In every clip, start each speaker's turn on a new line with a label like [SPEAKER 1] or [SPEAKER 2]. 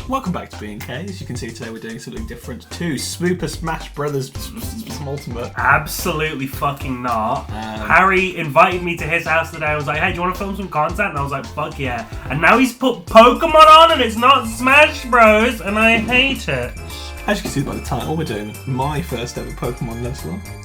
[SPEAKER 1] Welcome back to B&K. As you can see today we're doing something different to Super Smash Brothers Ultimate.
[SPEAKER 2] Absolutely fucking not. Harry invited me to his house today. I was like, hey, do you want to film some content? And I was like, fuck yeah. And now he's put Pokemon on and it's not Smash Bros. And I hate it.
[SPEAKER 1] As you can see by the title, we're doing my first ever Pokemon Nuzlocke.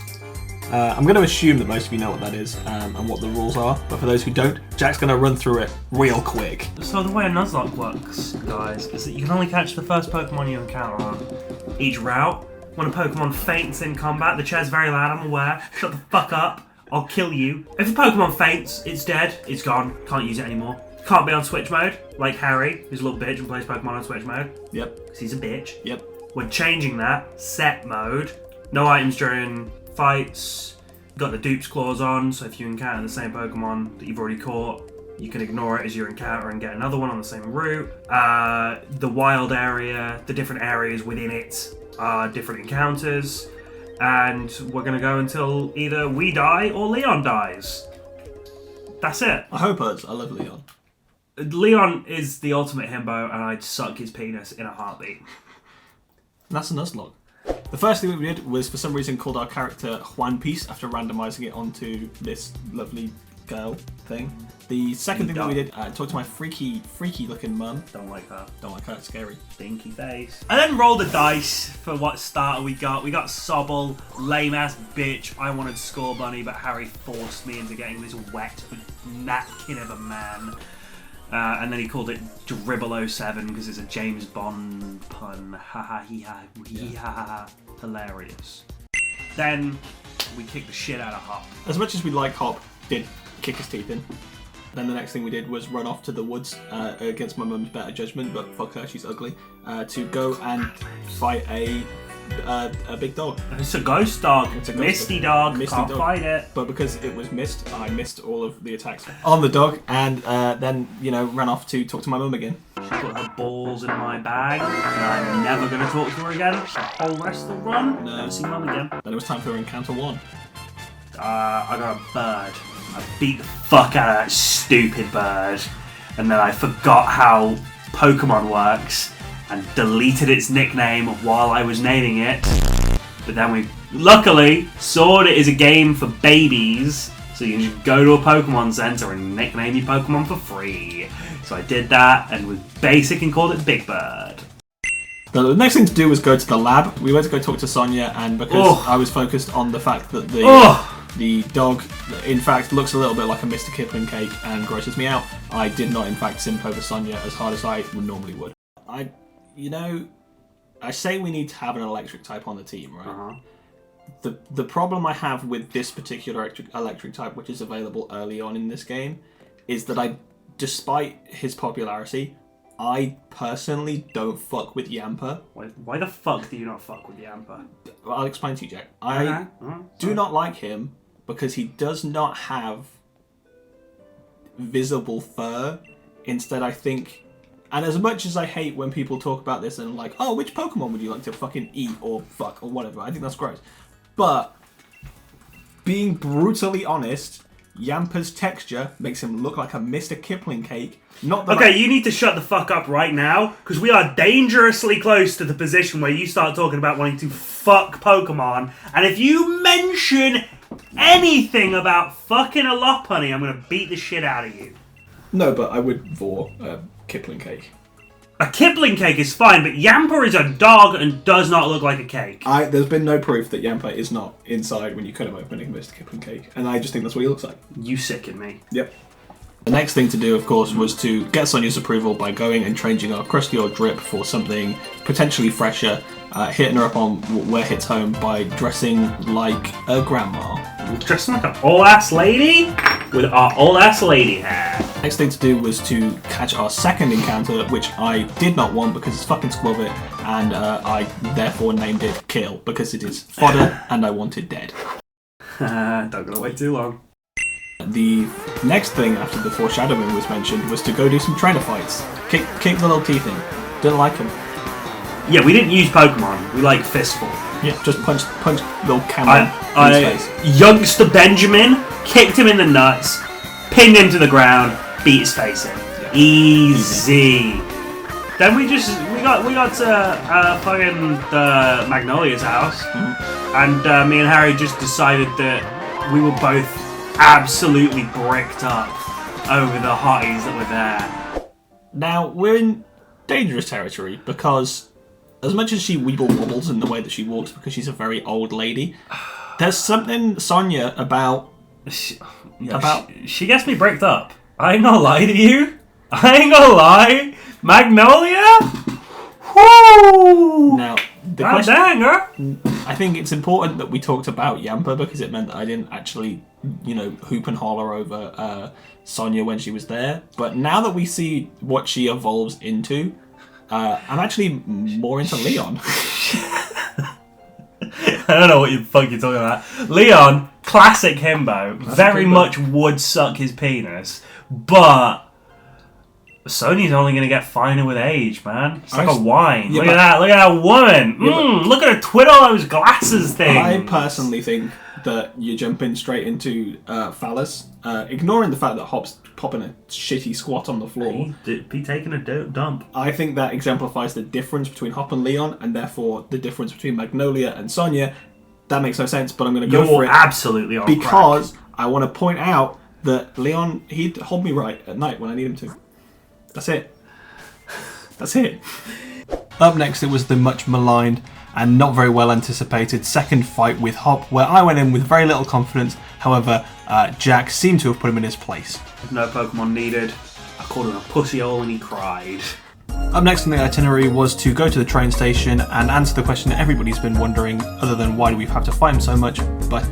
[SPEAKER 1] I'm going to assume that most of you know what that is and what the rules are, but for those who don't, Jack's going to run through it real quick.
[SPEAKER 2] So the way a Nuzlocke works, guys, is that you can only catch the first Pokemon you encounter on each route. When a Pokemon faints in combat, the chair's very loud, I'm aware. Shut the fuck up, I'll kill you. If a Pokemon faints, it's dead, it's gone, can't use it anymore. Can't be on Switch mode, like Harry, who's a little bitch and plays Pokemon on Switch mode.
[SPEAKER 1] Yep.
[SPEAKER 2] Because he's a bitch.
[SPEAKER 1] Yep.
[SPEAKER 2] We're changing that, set mode. No items during fights. Got the dupes clause on, so if you encounter the same Pokemon that you've already caught, you can ignore it as your encounter and get another one on the same route. The wild area, the different areas within it are different encounters, and we're gonna go until either we die or Leon dies. That's it.
[SPEAKER 1] I hope us. I love Leon.
[SPEAKER 2] Leon is the ultimate himbo, and I'd suck his penis in a heartbeat.
[SPEAKER 1] And that's a Nuzlocke. The first thing that we did was, for some reason, called our character Juan Peace after randomizing it onto this lovely girl thing. The second thing that we did, talked to my freaky looking mum.
[SPEAKER 2] Don't like her.
[SPEAKER 1] Don't like her, it's scary.
[SPEAKER 2] Stinky face. I then rolled the dice for what starter we got. We got Sobble, lame ass bitch. I wanted Score Bunny, but Harry forced me into getting this wet napkin of a man. And then he called it Dribble07 because it's a James Bond pun. Ha ha hee ha hee ha ha. Hilarious. Then we kicked the shit out of Hop.
[SPEAKER 1] As much as we like Hop, did kick his teeth in. Then the next thing we did was run off to the woods against my mum's better judgment, but fuck her, she's ugly, to go and fight a big dog.
[SPEAKER 2] It's a ghost dog. It's a misty dog. Can't fight it.
[SPEAKER 1] But because it was missed, I missed all of the attacks on the dog, and then, ran off to talk to my mum again.
[SPEAKER 2] She put her balls in my bag, and I'm never going to talk to her again. The whole rest of the run, never see mum again.
[SPEAKER 1] Then it was time for encounter one.
[SPEAKER 2] I got a bird. I beat the fuck out of that stupid bird, and then I forgot how Pokemon works and deleted its nickname while I was naming it. But then luckily, Sword is a game for babies, so you can just go to a Pokemon Center and nickname your Pokemon for free. So I did that and was basic and called it Big Bird.
[SPEAKER 1] The next thing to do was go to the lab. We went to go talk to Sonia, and because I was focused on the fact that the dog, in fact, looks a little bit like a Mr. Kipling cake and grosses me out, I did not, in fact, simp over Sonia as hard as I normally would. I say we need to have an electric type on the team, right? Uh-huh. The problem I have with this particular electric type, which is available early on in this game, is that despite his popularity, I personally don't fuck with Yamper.
[SPEAKER 2] Why the fuck do you not fuck with Yamper?
[SPEAKER 1] Well, I'll explain to you, Jack. I do not like him because he does not have visible fur. Instead, I think... And as much as I hate when people talk about this and like, oh, which Pokemon would you like to fucking eat or fuck or whatever, I think that's gross. But, being brutally honest, Yamper's texture makes him look like a Mr. Kipling cake. Not that
[SPEAKER 2] okay, you need to shut the fuck up right now, because we are dangerously close to the position where you start talking about wanting to fuck Pokemon, and if you mention anything about fucking a Lopunny, I'm going to beat the shit out of you.
[SPEAKER 1] No, but I would vor a Kipling cake.
[SPEAKER 2] A Kipling cake is fine, but Yamper is a dog and does not look like a cake.
[SPEAKER 1] There's been no proof that Yamper is not inside when you cut him open and Mr. Kipling cake, and I just think that's what he looks like.
[SPEAKER 2] You sicken me.
[SPEAKER 1] Yep. The next thing to do, of course, was to get Sonia's approval by going and changing our Crusty or Drip for something potentially fresher, hitting her up on where hits home by dressing like a grandma.
[SPEAKER 2] Dressing like an old-ass lady with our old-ass lady hair.
[SPEAKER 1] Next thing to do was to catch our second encounter, which I did not want because it's fucking Squabit, and I therefore named it Kill, because it is fodder and I want it dead.
[SPEAKER 2] Don't gotta wait too long.
[SPEAKER 1] The next thing after the foreshadowing was mentioned was to go do some trainer fights. Kick the little teeth in. Didn't like them.
[SPEAKER 2] Yeah, we didn't use Pokemon. We like Fistful.
[SPEAKER 1] Yeah, just punch little camera in his face.
[SPEAKER 2] Youngster Benjamin kicked him in the nuts, pinned him to the ground, beat his face in. Yeah. Easy. Then we we got to fucking Magnolia's house, and me and Harry just decided that we were both absolutely bricked up over the hotties that were there.
[SPEAKER 1] Now, we're in dangerous territory because as much as she weeble wobbles in the way that she walks because she's a very old lady, there's something, Sonia, about...
[SPEAKER 2] She gets me bricked up. I ain't gonna lie to you. I ain't gonna lie. Magnolia? Whoo!
[SPEAKER 1] Now, the
[SPEAKER 2] God
[SPEAKER 1] question...
[SPEAKER 2] dang, huh?
[SPEAKER 1] I think it's important that we talked about Yampa because it meant that I didn't actually, hoop and holler over Sonia when she was there. But now that we see what she evolves into, I'm actually more into Leon.
[SPEAKER 2] I don't know what the fuck you're talking about. Leon, classic himbo, very much would suck his penis, but Sony's only going to get finer with age, man. It's like a wine. Yeah, look at that woman. Look at her twiddle those glasses things.
[SPEAKER 1] I personally think that you're jumping straight into phallus, ignoring the fact that Hop's popping a shitty squat on the floor.
[SPEAKER 2] Be taking a dump.
[SPEAKER 1] I think that exemplifies the difference between Hop and Leon, and therefore the difference between Magnolia and Sonia. That makes no sense, but I'm going to go for it.
[SPEAKER 2] You're absolutely on
[SPEAKER 1] because
[SPEAKER 2] crack.
[SPEAKER 1] I want to point out that Leon, he'd hold me right at night when I need him to. That's it. That's it. Up next, it was the much maligned and not very well anticipated second fight with Hop, where I went in with very little confidence. However, Jack seemed to have put him in his place.
[SPEAKER 2] No Pokemon needed. I called him a pussyhole and he cried.
[SPEAKER 1] Up next on the itinerary was to go to the train station and answer the question that everybody's been wondering, other than why do we have to fight him so much, but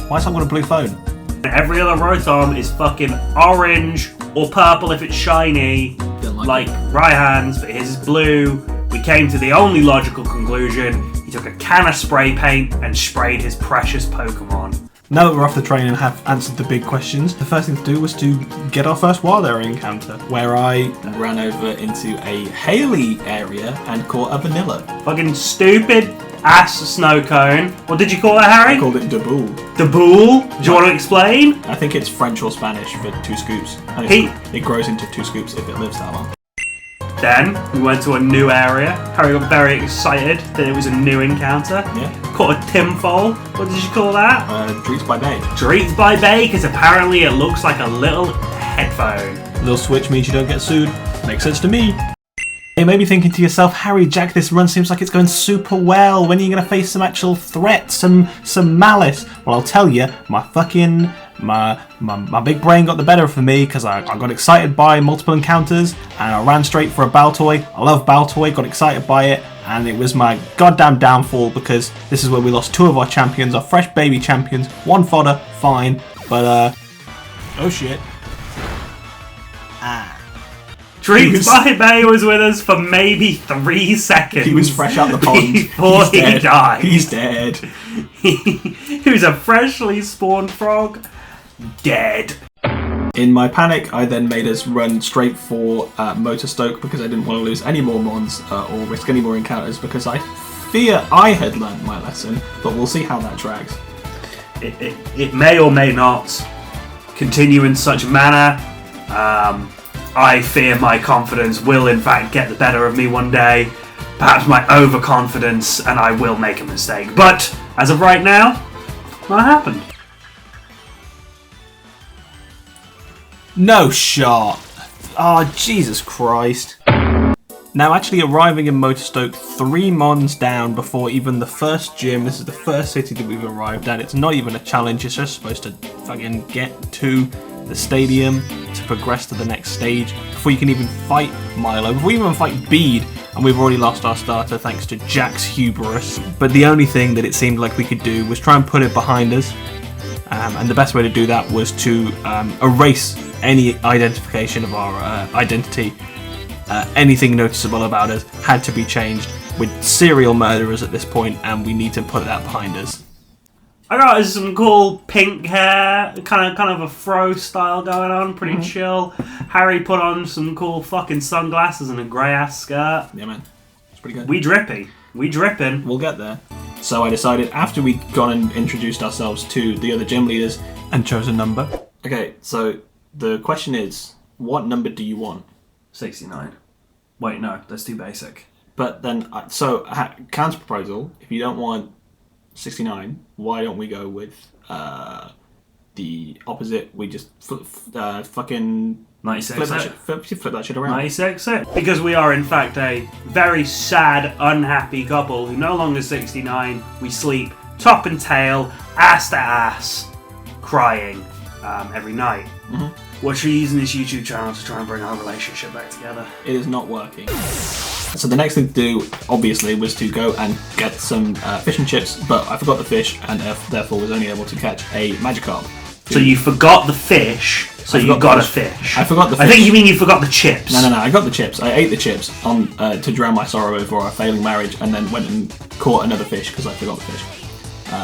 [SPEAKER 1] why is Hop got a blue phone?
[SPEAKER 2] Every other Rotom is fucking orange or purple if it's shiny, like Raihan's, but his is blue. We came to the only logical conclusion. He took a can of spray paint and sprayed his precious Pokemon. Now that we're off the train and have answered the big questions, the first thing to do was to get our first wild area encounter, where I ran over into a Haley area and caught a vanilla. Fucking stupid ass snow cone. What did you call it, Harry?
[SPEAKER 1] I called it Daboul.
[SPEAKER 2] Daboul? Do you want to explain?
[SPEAKER 1] I think it's French or Spanish for 2 scoops. And it grows into 2 scoops if it lives that long.
[SPEAKER 2] Then we went to a new area. Harry got very excited that it was a new encounter.
[SPEAKER 1] Yeah.
[SPEAKER 2] Caught a Timfol. What did you call that?
[SPEAKER 1] Dreets by Bay.
[SPEAKER 2] Dreets by Bay, because apparently it looks like a little headphone.
[SPEAKER 1] Little switch means you don't get sued. Makes sense to me. You may be thinking to yourself, Harry, Jack, this run seems like it's going super well. When are you going to face some actual threats, some malice? Well, I'll tell you, my big brain got the better of me because I got excited by multiple encounters and I ran straight for a Baltoy. I love Baltoy, got excited by it, and it was my goddamn downfall because this is where we lost 2 of our champions, our fresh baby champions. 1 fodder, fine, but oh shit.
[SPEAKER 2] Dreets by Bay was with us for maybe 3 seconds.
[SPEAKER 1] He was fresh out the pond.
[SPEAKER 2] Before he died.
[SPEAKER 1] He's dead.
[SPEAKER 2] He was a freshly spawned frog. Dead.
[SPEAKER 1] In my panic, I then made us run straight for Motorstoke because I didn't want to lose any more mons or risk any more encounters because I fear I had learned my lesson, but we'll see how that tracks.
[SPEAKER 2] It may or may not continue in such manner. I fear my confidence will in fact get the better of me one day. Perhaps my overconfidence, and I will make a mistake. But as of right now, what happened?
[SPEAKER 1] No shot. Oh, Jesus Christ. Now, actually arriving in Motorstoke 3 mons down before even the first gym. This is the first city that we've arrived at. It's not even a challenge. It's just supposed to fucking get to the stadium to progress to the next stage before you can even fight Milo, before you even fight Bede, and we've already lost our starter thanks to Jack's hubris. But the only thing that it seemed like we could do was try and put it behind us, and the best way to do that was to erase any identification of our identity. Anything noticeable about us had to be changed. We're serial murderers at this point, and we need to put that behind us.
[SPEAKER 2] I got some cool pink hair, kind of a fro style going on, pretty chill. Harry put on some cool fucking sunglasses and a grey ass skirt.
[SPEAKER 1] Yeah, man, it's pretty good.
[SPEAKER 2] We drippy, we dripping.
[SPEAKER 1] We'll get there. So I decided after we'd gone and introduced ourselves to the other gym leaders and chose a number. Okay, so the question is, what number do you want?
[SPEAKER 2] 69. Wait, no, that's too basic.
[SPEAKER 1] But then, counter proposal, if you don't want 69, why don't we go with the opposite? We just fucking
[SPEAKER 2] 96.
[SPEAKER 1] flip that shit around.
[SPEAKER 2] 96. Because we are, in fact, a very sad, unhappy couple who no longer 69. We sleep top and tail, ass to ass, crying every night.
[SPEAKER 1] Mm-hmm.
[SPEAKER 2] What should we using this YouTube channel to try and bring our relationship back together?
[SPEAKER 1] It is not working. So the next thing to do, obviously, was to go and get some fish and chips, but I forgot the fish, and therefore was only able to catch a Magikarp.
[SPEAKER 2] So you forgot the fish, so you got a fish.
[SPEAKER 1] I forgot the fish.
[SPEAKER 2] I think you mean you forgot the chips.
[SPEAKER 1] No, I got the chips. I ate the chips to drown my sorrow over our failing marriage, and then went and caught another fish because I forgot the fish.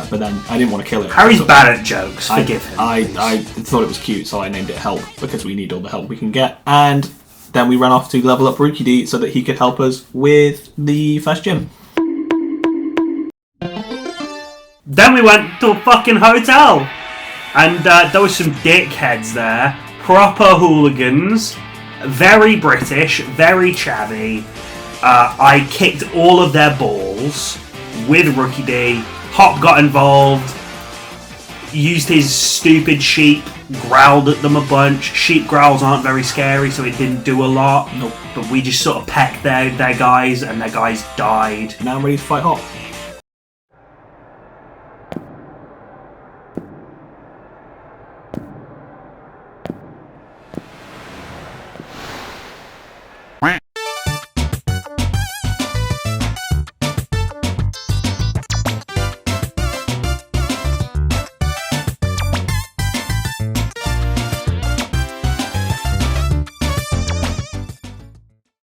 [SPEAKER 1] But then I didn't want to kill it.
[SPEAKER 2] Harry's bad at jokes. Forgive him.
[SPEAKER 1] I thought it was cute, so I named it Help, because we need all the help we can get. And then we ran off to level up Rookie D so that he could help us with the first gym.
[SPEAKER 2] Then we went to a fucking hotel. And there were some dickheads there. Proper hooligans. Very British. Very chavvy. I kicked all of their balls with Rookie D. Hop got involved. Used his stupid sheep. Growled at them a bunch. Sheep growls aren't very scary, so it didn't do a lot.
[SPEAKER 1] Nope.
[SPEAKER 2] But we just sort of pecked their guys, and their guys died.
[SPEAKER 1] Now I'm ready to fight Hop.